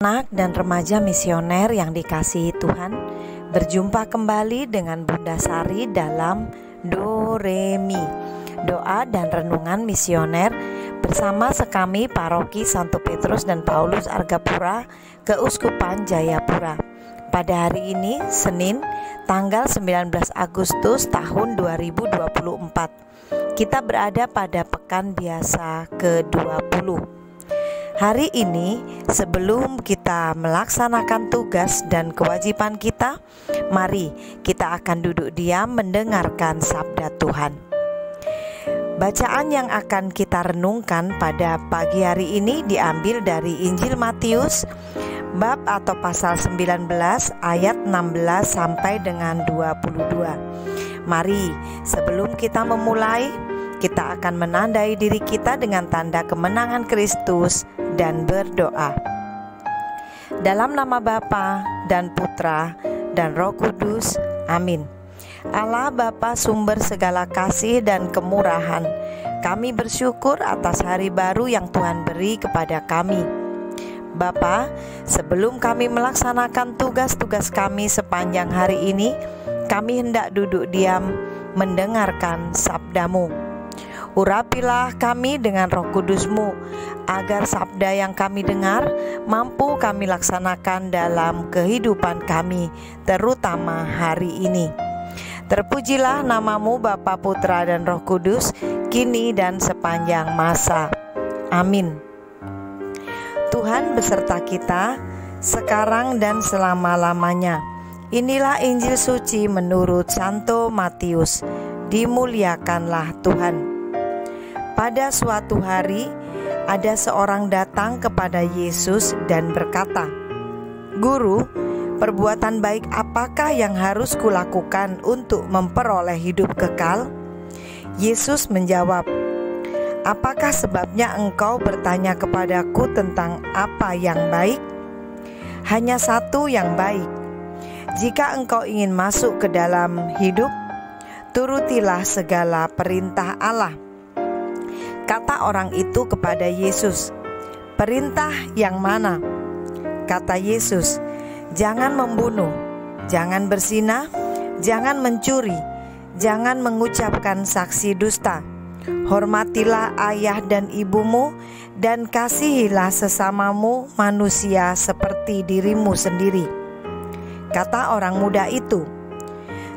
Anak dan remaja misioner yang dikasihi Tuhan, berjumpa kembali dengan Bunda Sari dalam Do Re Mi, doa dan renungan misioner bersama sekami Paroki Santo Petrus dan Paulus Argapura, Keuskupan Jayapura. Pada hari ini, Senin, tanggal 19 Agustus tahun 2024. Kita berada pada pekan biasa ke-20. Hari ini, sebelum kita melaksanakan tugas dan kewajiban kita, mari kita akan duduk diam mendengarkan sabda Tuhan. Bacaan yang akan kita renungkan pada pagi hari ini diambil dari Injil Matius, bab atau pasal 19 ayat 16 sampai dengan 22. Mari, sebelum kita memulai, kita akan menandai diri kita dengan tanda kemenangan Kristus dan berdoa. Dalam nama Bapa dan Putra dan Roh Kudus, amin. Allah Bapa sumber segala kasih dan kemurahan, kami bersyukur atas hari baru yang Tuhan beri kepada kami. Bapa, sebelum kami melaksanakan tugas-tugas kami sepanjang hari ini, kami hendak duduk diam mendengarkan sabda-Mu. Urapilah kami dengan Roh Kudus-Mu, agar sabda yang kami dengar mampu kami laksanakan dalam kehidupan kami, terutama hari ini. Terpujilah nama-Mu Bapa, Putra, dan Roh Kudus, kini dan sepanjang masa. Amin. Tuhan beserta kita, sekarang dan selama-lamanya. Inilah Injil suci menurut Santo Matius. Dimuliakanlah Tuhan. Pada suatu hari, ada seorang datang kepada Yesus dan berkata, "Guru, perbuatan baik apakah yang harus kulakukan untuk memperoleh hidup kekal?" Yesus menjawab, "Apakah sebabnya engkau bertanya kepadaku tentang apa yang baik? Hanya satu yang baik. Jika engkau ingin masuk ke dalam hidup, turutilah segala perintah Allah." Kata orang itu kepada Yesus, "Perintah yang mana?" Kata Yesus, "Jangan membunuh, jangan berzina, jangan mencuri, jangan mengucapkan saksi dusta. Hormatilah ayah dan ibumu, dan kasihilah sesamamu manusia seperti dirimu sendiri." Kata orang muda itu,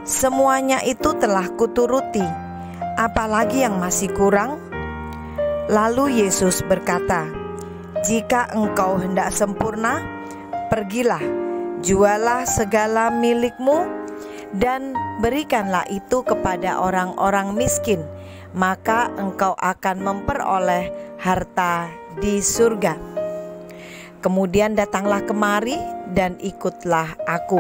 "Semuanya itu telah kuturuti, apalagi yang masih kurang?" Lalu Yesus berkata, "Jika engkau hendak sempurna, pergilah, jualah segala milikmu, dan berikanlah itu kepada orang-orang miskin, maka engkau akan memperoleh harta di surga. Kemudian datanglah kemari dan ikutlah aku."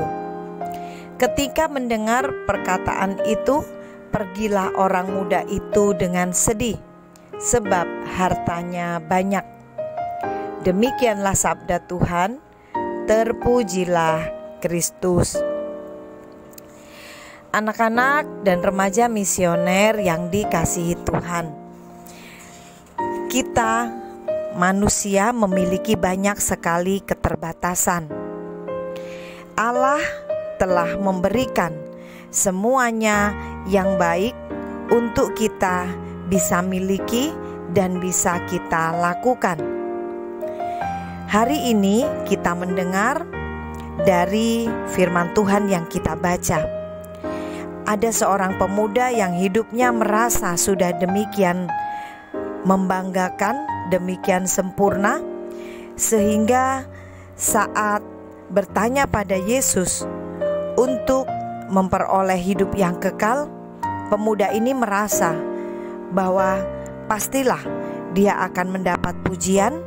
Ketika mendengar perkataan itu, pergilah orang muda itu dengan sedih, sebab hartanya banyak. Demikianlah sabda Tuhan. Terpujilah Kristus. Anak-anak dan remaja misioner yang dikasihi Tuhan, kita manusia memiliki banyak sekali keterbatasan. Allah telah memberikan semuanya yang baik untuk kita bisa miliki dan bisa kita lakukan. Hari ini kita mendengar dari firman Tuhan yang kita baca. Ada seorang pemuda yang hidupnya merasa sudah demikian membanggakan, demikian sempurna, sehingga saat bertanya pada Yesus untuk memperoleh hidup yang kekal, pemuda ini merasa bahwa pastilah dia akan mendapat pujian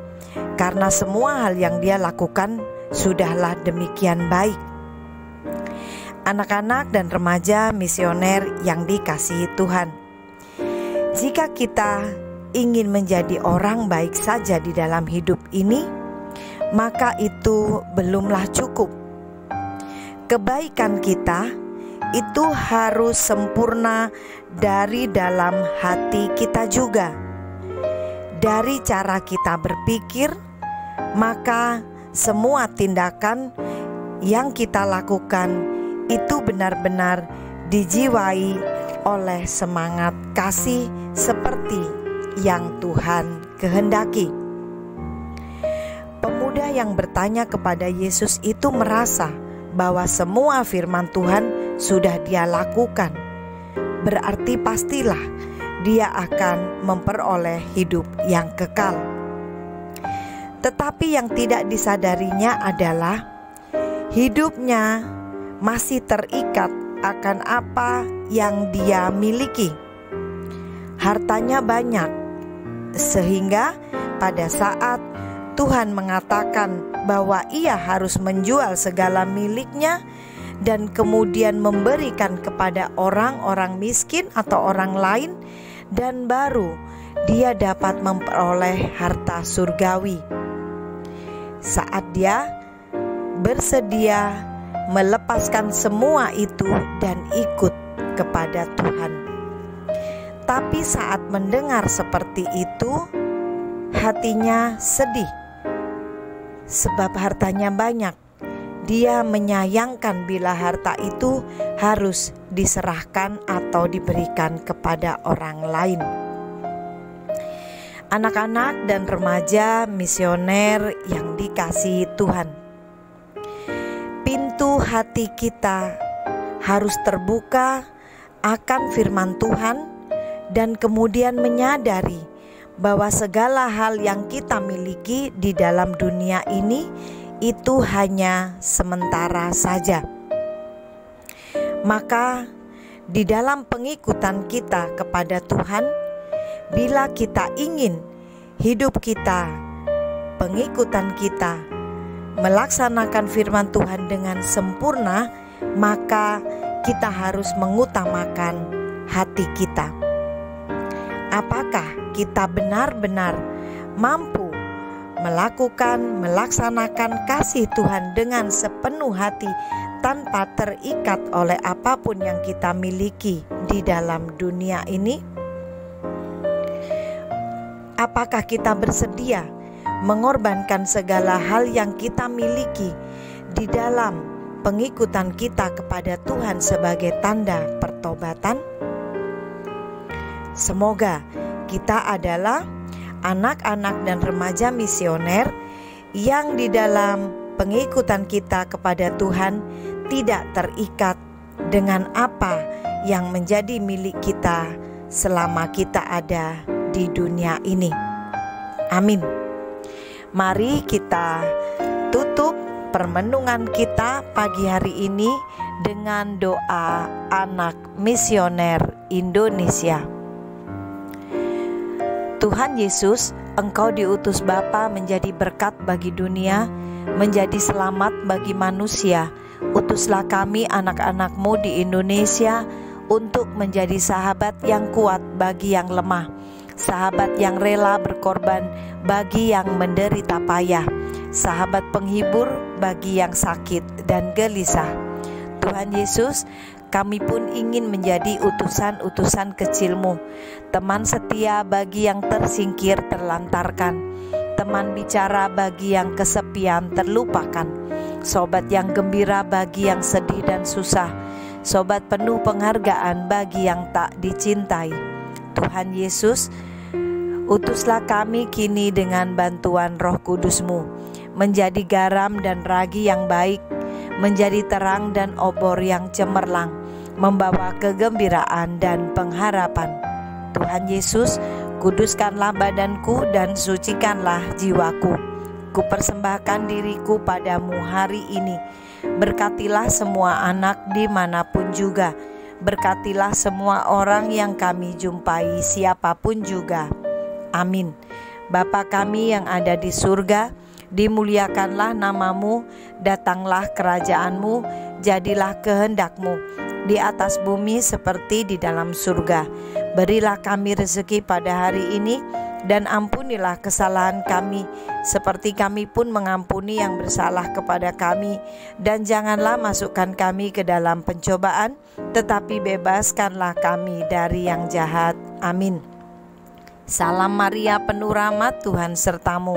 karena semua hal yang dia lakukan sudahlah demikian baik. Anak-anak dan remaja misioner yang dikasihi Tuhan, jika kita ingin menjadi orang baik saja di dalam hidup ini, maka itu belumlah cukup. Kebaikan kita itu harus sempurna dari dalam hati kita juga. Dari cara kita berpikir, maka semua tindakan yang kita lakukan itu benar-benar dijiwai oleh semangat kasih seperti yang Tuhan kehendaki. Pemuda yang bertanya kepada Yesus itu merasa bahwa semua firman Tuhan sudah dia lakukan. Berarti pastilah dia akan memperoleh hidup yang kekal. Tetapi yang tidak disadarinya adalah hidupnya masih terikat akan apa yang dia miliki. Hartanya banyak, sehingga pada saat Tuhan mengatakan bahwa ia harus menjual segala miliknya dan kemudian memberikan kepada orang-orang miskin atau orang lain, dan baru dia dapat memperoleh harta surgawi. Saat dia bersedia melepaskan semua itu dan ikut kepada Tuhan. Tapi saat mendengar seperti itu, hatinya sedih sebab hartanya banyak. Dia menyayangkan bila harta itu harus diserahkan atau diberikan kepada orang lain. Anak-anak dan remaja misioner yang dikasihi Tuhan, pintu hati kita harus terbuka akan firman Tuhan dan kemudian menyadari bahwa segala hal yang kita miliki di dalam dunia ini itu hanya sementara saja. Maka di dalam pengikutan kita kepada Tuhan, bila kita ingin hidup kita, pengikutan kita melaksanakan firman Tuhan dengan sempurna, maka kita harus mengutamakan hati kita. Apakah kita benar-benar mampu melaksanakan kasih Tuhan dengan sepenuh hati tanpa terikat oleh apapun yang kita miliki di dalam dunia ini? Apakah kita bersedia mengorbankan segala hal yang kita miliki di dalam pengikutan kita kepada Tuhan sebagai tanda pertobatan? Semoga kita adalah anak-anak dan remaja misioner yang di dalam pengikutan kita kepada Tuhan tidak terikat dengan apa yang menjadi milik kita selama kita ada di dunia ini. Amin. Mari kita tutup permenungan kita pagi hari ini dengan doa anak misioner Indonesia. Tuhan Yesus, Engkau diutus Bapa menjadi berkat bagi dunia, menjadi selamat bagi manusia. Utuslah kami anak-anak-Mu di Indonesia untuk menjadi sahabat yang kuat bagi yang lemah, sahabat yang rela berkorban bagi yang menderita payah, sahabat penghibur bagi yang sakit dan gelisah. Tuhan Yesus, kami pun ingin menjadi utusan-utusan kecil-Mu, teman setia bagi yang tersingkir terlantarkan, teman bicara bagi yang kesepian terlupakan, sobat yang gembira bagi yang sedih dan susah, sobat penuh penghargaan bagi yang tak dicintai. Tuhan Yesus, utuslah kami kini dengan bantuan Roh Kudus-Mu, menjadi garam dan ragi yang baik, menjadi terang dan obor yang cemerlang, membawa kegembiraan dan pengharapan. Tuhan Yesus, kuduskanlah badanku dan sucikanlah jiwaku. Kupersembahkan diriku padamu hari ini. Berkatilah semua anak dimanapun juga. Berkatilah semua orang yang kami jumpai, siapapun juga. Amin. Bapa kami yang ada di surga, dimuliakanlah nama-Mu, datanglah kerajaan-Mu, jadilah kehendak-Mu di atas bumi seperti di dalam surga. Berilah kami rezeki pada hari ini, dan ampunilah kesalahan kami seperti kami pun mengampuni yang bersalah kepada kami, dan janganlah masukkan kami ke dalam pencobaan, tetapi bebaskanlah kami dari yang jahat. Amin. Salam Maria, penuh rahmat, Tuhan sertamu.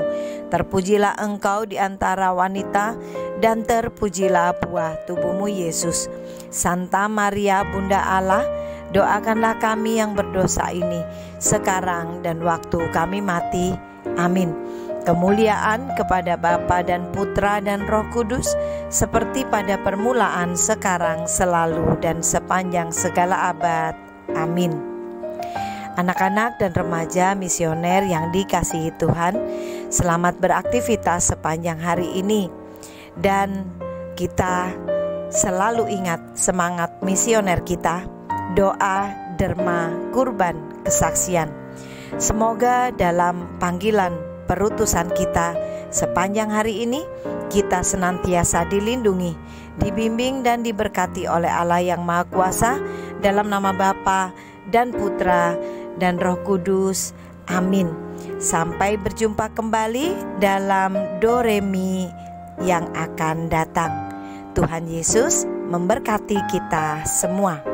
Terpujilah engkau di antara wanita, dan terpujilah buah tubuhmu Yesus. Santa Maria, Bunda Allah, doakanlah kami yang berdosa ini, sekarang dan waktu kami mati. Amin. Kemuliaan kepada Bapa dan Putra dan Roh Kudus, seperti pada permulaan, sekarang, selalu, dan sepanjang segala abad. Amin. Anak-anak dan remaja misioner yang dikasihi Tuhan, selamat beraktivitas sepanjang hari ini. Dan kita selalu ingat semangat misioner kita, doa, derma, kurban, kesaksian. Semoga dalam panggilan perutusan kita sepanjang hari ini, kita senantiasa dilindungi, dibimbing dan diberkati oleh Allah yang Maha Kuasa, dalam nama Bapa dan Putra dan Roh Kudus. Amin. Sampai berjumpa kembali dalam Doremi yang akan datang. Tuhan Yesus memberkati kita semua.